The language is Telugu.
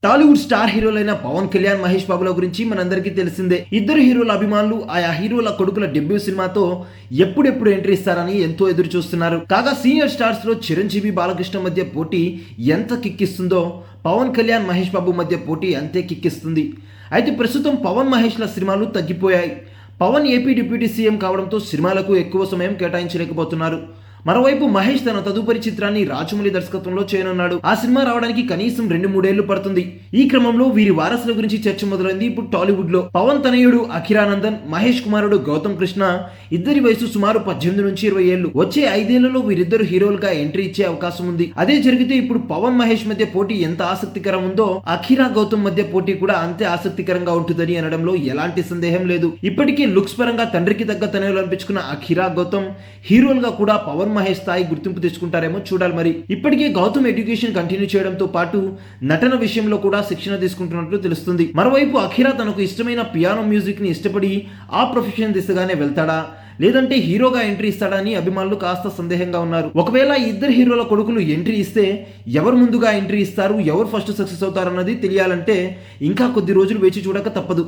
టాలీవుడ్ స్టార్ హీరోలైన పవన్ కళ్యాణ్, మహేష్ బాబుల గురించి మనందరికీ తెలిసిందే. ఇద్దరు హీరోల అభిమానులు ఆయా హీరోల కొడుకుల డెబ్యూ సినిమాతో ఎప్పుడెప్పుడు ఎంట్రీ ఇస్తారని ఎంతో ఎదురు చూస్తున్నారు. కాగా సీనియర్ స్టార్స్ లో చిరంజీవి, బాలకృష్ణ మధ్య పోటీ ఎంత కిక్కిస్తుందో పవన్ కళ్యాణ్, మహేష్ బాబు మధ్య పోటీ అంతే కిక్కిస్తుంది. అయితే ప్రస్తుతం పవన్, మహేష్ల సినిమాలు తగ్గిపోయాయి. పవన్ ఏపీ డిప్యూటీ సీఎం కావడంతో సినిమాలకు ఎక్కువ సమయం కేటాయించలేకపోతున్నారు. మరోవైపు మహేష్ తన తదుపరి చిత్రాన్ని రాజమౌళి దర్శకత్వంలో చేయనున్నాడు. ఆ సినిమా రావడానికి కనీసం 2-3 ఏళ్లు పడుతుంది. ఈ క్రమంలో వీరి వారసుల గురించి చర్చ మొదలైంది ఇప్పుడు టాలీవుడ్ లో. పవన్ తనయుడు అఖిరానందన్, మహేష్ కుమారుడు గౌతమ్ కృష్ణ ఇద్దరి వయసు సుమారు 18 నుంచి 20 ఏళ్లు. వచ్చే 5 ఏళ్లలో వీరిద్దరు హీరోలుగా ఎంట్రీ ఇచ్చే అవకాశం ఉంది. అదే జరిగితే ఇప్పుడు పవన్, మహేష్ మధ్య పోటీ ఎంత ఆసక్తికరం ఉందో అఖిరా, గౌతమ్ మధ్య పోటీ కూడా అంతే ఆసక్తికరంగా ఉంటుందని అనడంలో ఎలాంటి సందేహం లేదు. ఇప్పటికే లుక్స్ పరంగా తండ్రికి తగ్గ తనయులు అనిపించుకున్న అఖిరా, గౌతమ్ హీరోలుగా కూడా పవన్, మహేష్ స్థాయి గుర్తింపు తెచ్చుకుంటారేమో చూడాలి. మరి ఇప్పటికే గౌతమ్ ఎడ్యుకేషన్ కంటిన్యూ చేయడంతో పాటు నటన విషయంలో కూడా శిక్షణ తీసుకుంటున్నట్లు తెలుస్తుంది. మరోవైపు అఖిరా తనకు ఇష్టమైన పియానో మ్యూజిక్ ని ఇష్టపడి ఆ ప్రొఫెషన్ దిశగానే వెళ్తాడా, లేదంటే హీరోగా ఎంట్రీ ఇస్తాడని అభిమానులు కాస్త సందేహంగా ఉన్నారు. ఒకవేళ ఈ ఇద్దరు హీరోల కొడుకులు ఎంట్రీ ఇస్తే ఎవరు ముందుగా ఎంట్రీ ఇస్తారు, ఎవరు ఫస్ట్ సక్సెస్ అవుతారన్నది తెలియాలంటే ఇంకా కొద్ది రోజులు వేచి చూడక తప్పదు.